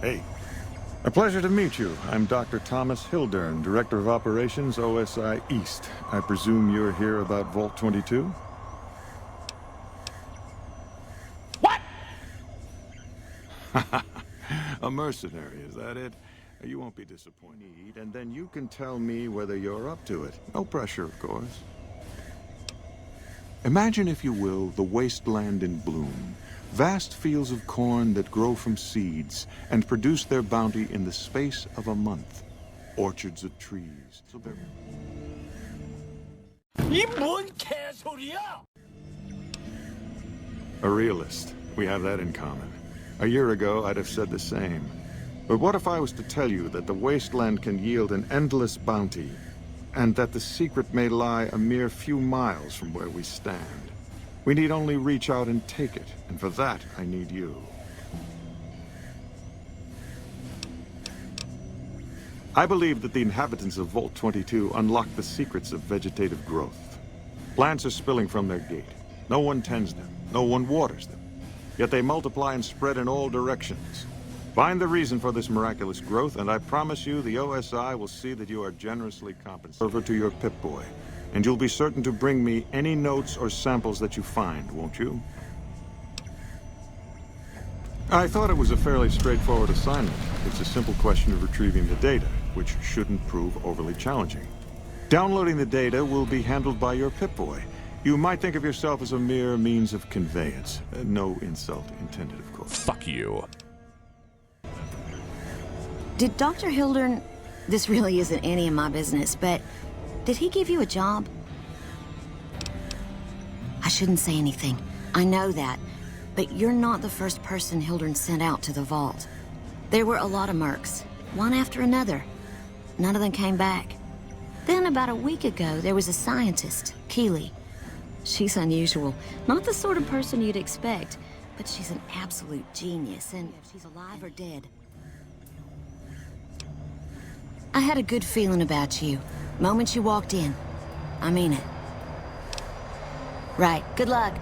Hey. A pleasure to meet you. I'm Dr. Thomas Hildern, Director of Operations, OSI East. I presume you're here about Vault 22? What? A mercenary, is that it? You won't be disappointed. And then you can tell me whether you're up to it. No pressure, of course. Imagine, if you will, the wasteland in bloom. Vast fields of corn that grow from seeds and produce their bounty in the space of a month. Orchards of trees. 이 뭔 개소리야? A realist. We have that in common. A year ago, I'd have said the same. But what if I was to tell you that the wasteland can yield an endless bounty, and that the secret may lie a mere few miles from where we stand? We need only reach out and take it, and for that, I need you. I believe that the inhabitants of Vault 22 unlock the secrets of vegetative growth. Plants are spilling from their gate. No one tends them. No one waters them. Yet they multiply and spread in all directions. Find the reason for this miraculous growth, and I promise you the OSI will see that you are generously compensated. Over to your Pip-Boy, and you'll be certain to bring me any notes or samples that you find, won't you? I thought it was a fairly straightforward assignment. It's a simple question of retrieving the data, which shouldn't prove overly challenging. Downloading the data will be handled by your Pip-Boy. You might think of yourself as a mere means of conveyance. No insult intended, of course. Fuck you. Did Dr. Hildern... This really isn't any of my business, but... Did he give you a job? I shouldn't say anything. I know that. But you're not the first person Hildern sent out to the vault. There were a lot of mercs, one after another. None of them came back. Then about a week ago, there was a scientist, Keeley. She's unusual. Not the sort of person you'd expect, but she's an absolute genius, and if she's alive or dead. I had a good feeling about you. Moment you walked in. I mean it. Right, good luck.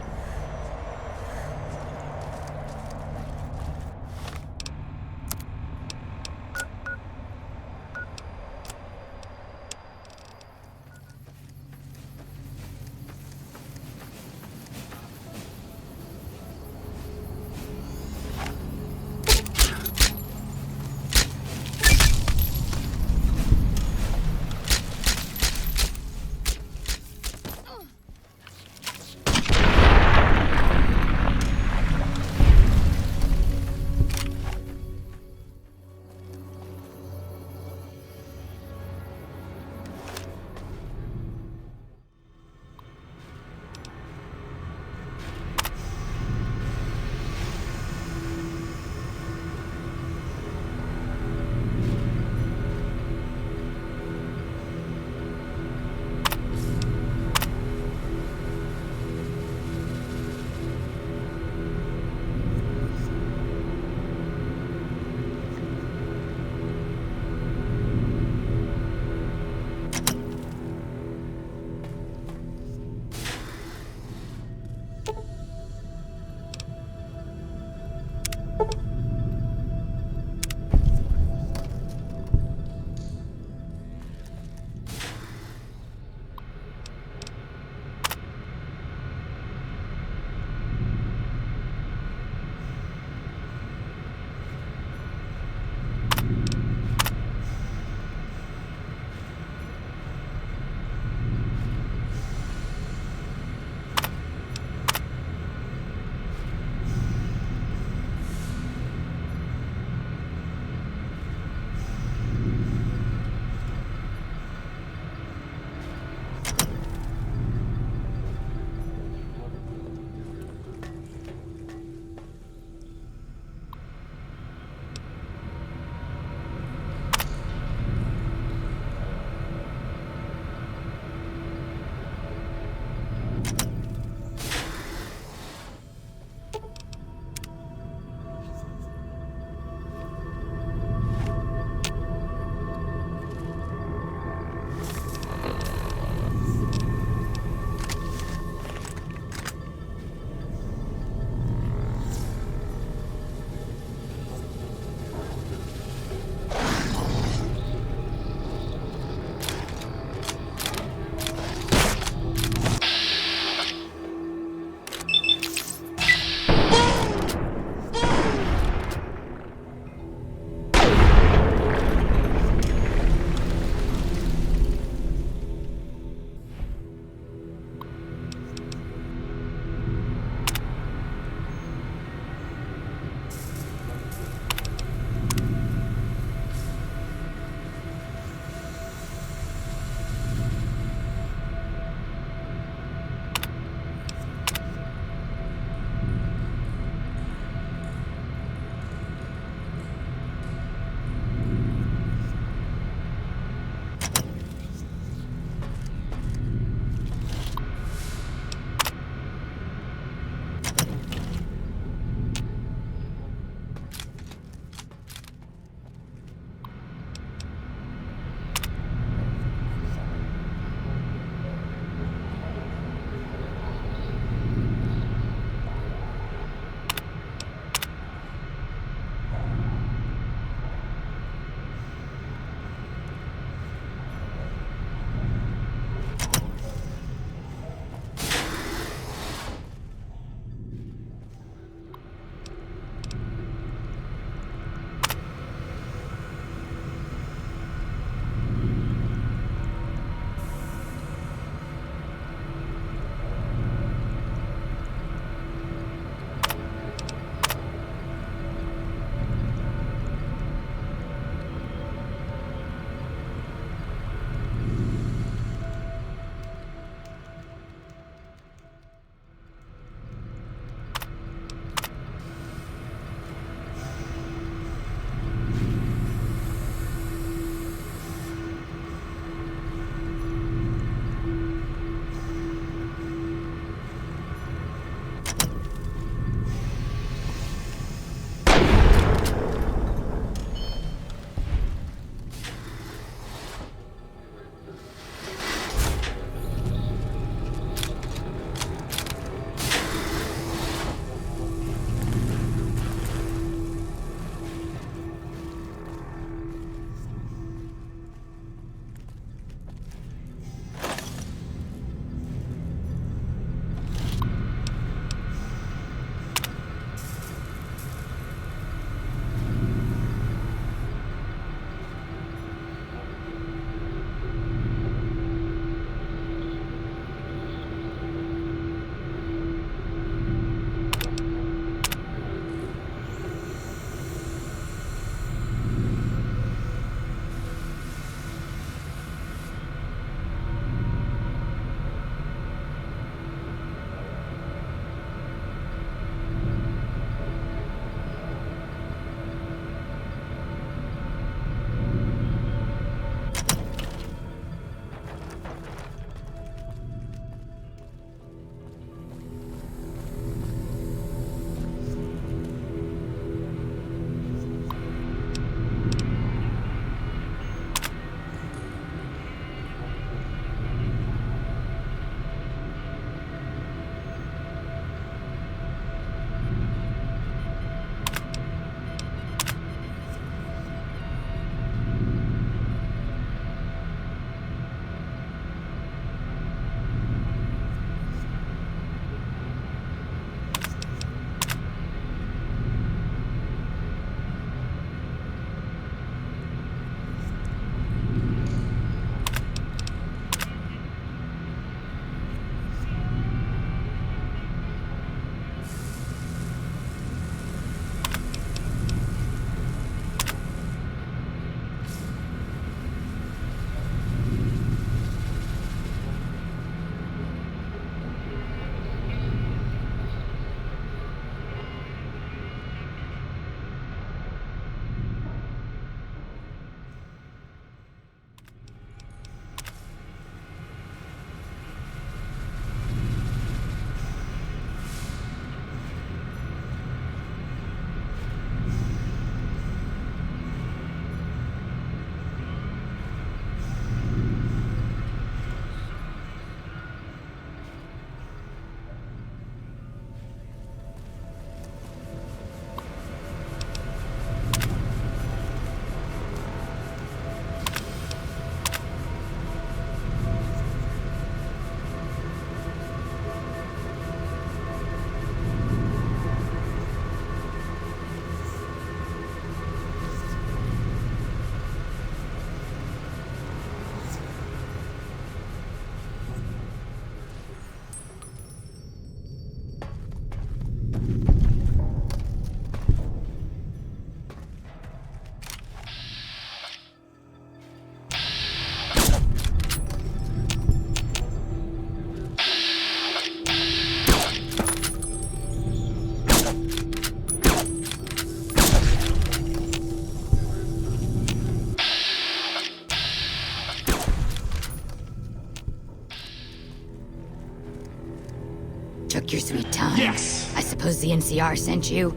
Took your sweet time. Yes! I suppose the NCR sent you?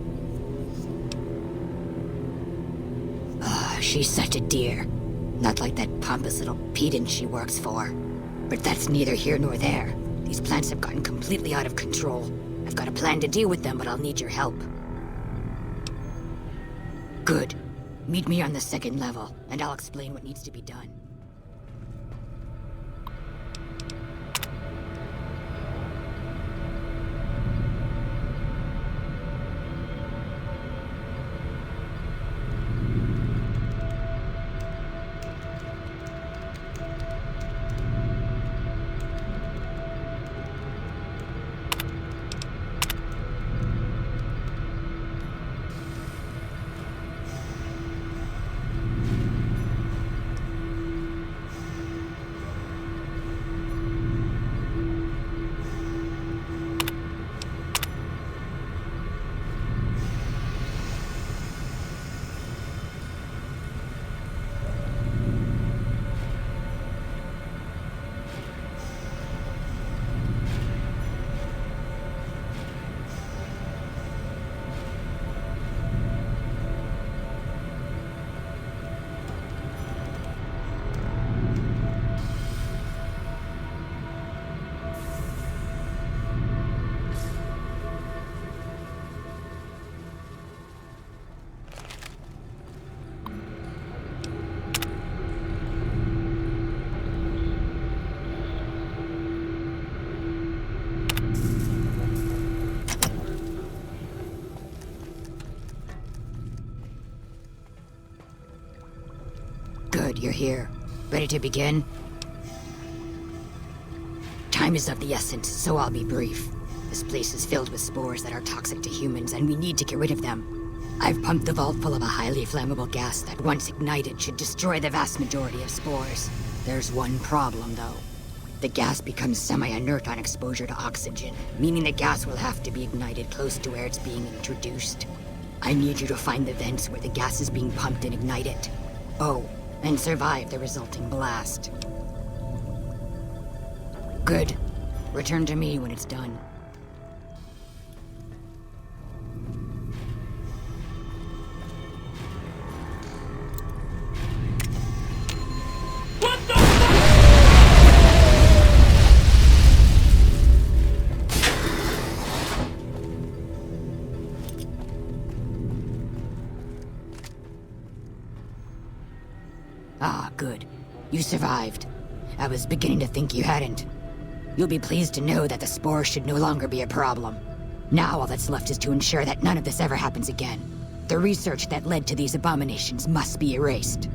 Ah, she's such a dear. Not like that pompous little pedant she works for. But that's neither here nor there. These plants have gotten completely out of control. I've got a plan to deal with them, but I'll need your help. Good. Meet me on the second level, and I'll explain what needs to be done. Good, you're here. Ready to begin? Time is of the essence, so I'll be brief. This place is filled with spores that are toxic to humans, and we need to get rid of them. I've pumped the vault full of a highly flammable gas that, once ignited, should destroy the vast majority of spores. There's one problem, though. The gas becomes semi-inert on exposure to oxygen, meaning the gas will have to be ignited close to where it's being introduced. I need you to find the vents where the gas is being pumped and ignite it. Oh, and survive the resulting blast. Good. Return to me when it's done. What the Ah, good. You survived. I was beginning to think you hadn't. You'll be pleased to know that the spores should no longer be a problem. Now all that's left is to ensure that none of this ever happens again. The research that led to these abominations must be erased.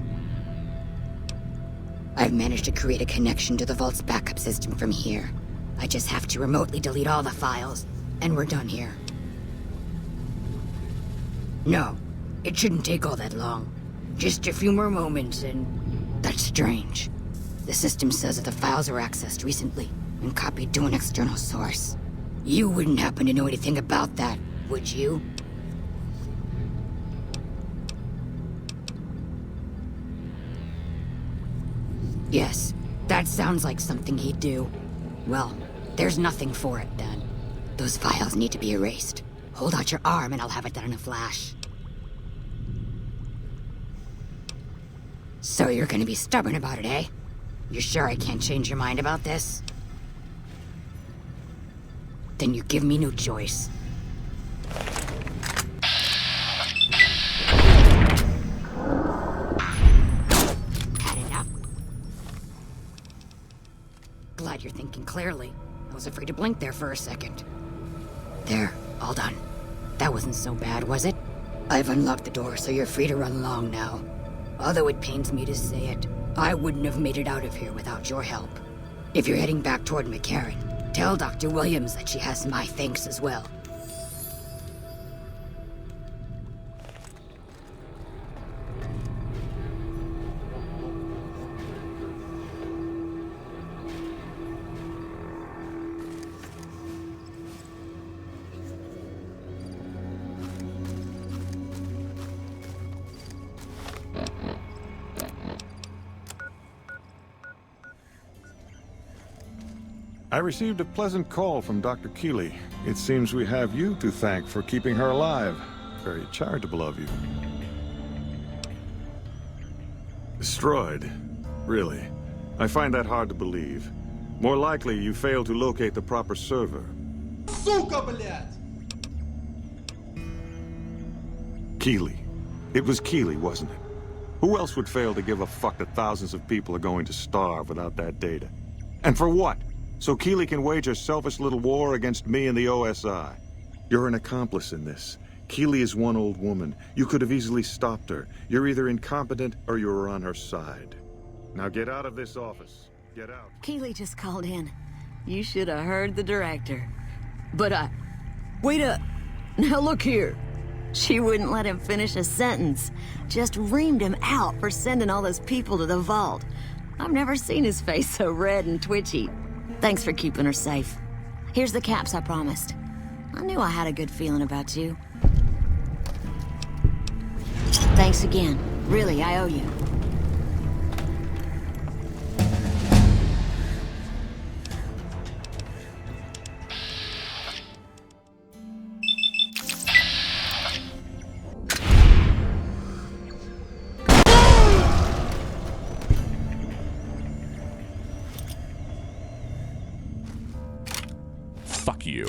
I've managed to create a connection to the Vault's backup system from here. I just have to remotely delete all the files, and we're done here. No, it shouldn't take all that long. Just a few more moments, and that's strange. The system says that the files were accessed recently and copied to an external source. You wouldn't happen to know anything about that, would you? Yes, that sounds like something he'd do. Well, there's nothing for it then. Those files need to be erased. Hold out your arm and I'll have it done in a flash. So you're gonna be stubborn about it, eh? You're sure I can't change your mind about this? Then you give me no choice. Had enough? Glad you're thinking clearly. I was afraid to blink there for a second. There, all done. That wasn't so bad, was it? I've unlocked the door, so you're free to run along now. Although it pains me to say it, I wouldn't have made it out of here without your help. If you're heading back toward McCarran, tell Dr. Williams that she has my thanks as well. I received a pleasant call from Dr. Keeley. It seems we have you to thank for keeping her alive. Very charitable of you. Destroyed? Really? I find that hard to believe. More likely, you failed to locate the proper server. Сука, блядь! Keeley. It was Keeley, wasn't it? Who else would fail to give a fuck that thousands of people are going to starve without that data? And for what? So Keeley can wage a selfish little war against me and the OSI. You're an accomplice in this. Keeley is one old woman. You could have easily stopped her. You're either incompetent or you're on her side. Now get out of this office. Get out. Keeley just called in. You should have heard the director. But wait up. Now look here. She wouldn't let him finish a sentence. Just reamed him out for sending all those people to the vault. I've never seen his face so red and twitchy. Thanks for keeping her safe. Here's the caps I promised. I knew I had a good feeling about you. Thanks again. Really, I owe you. Fuck you.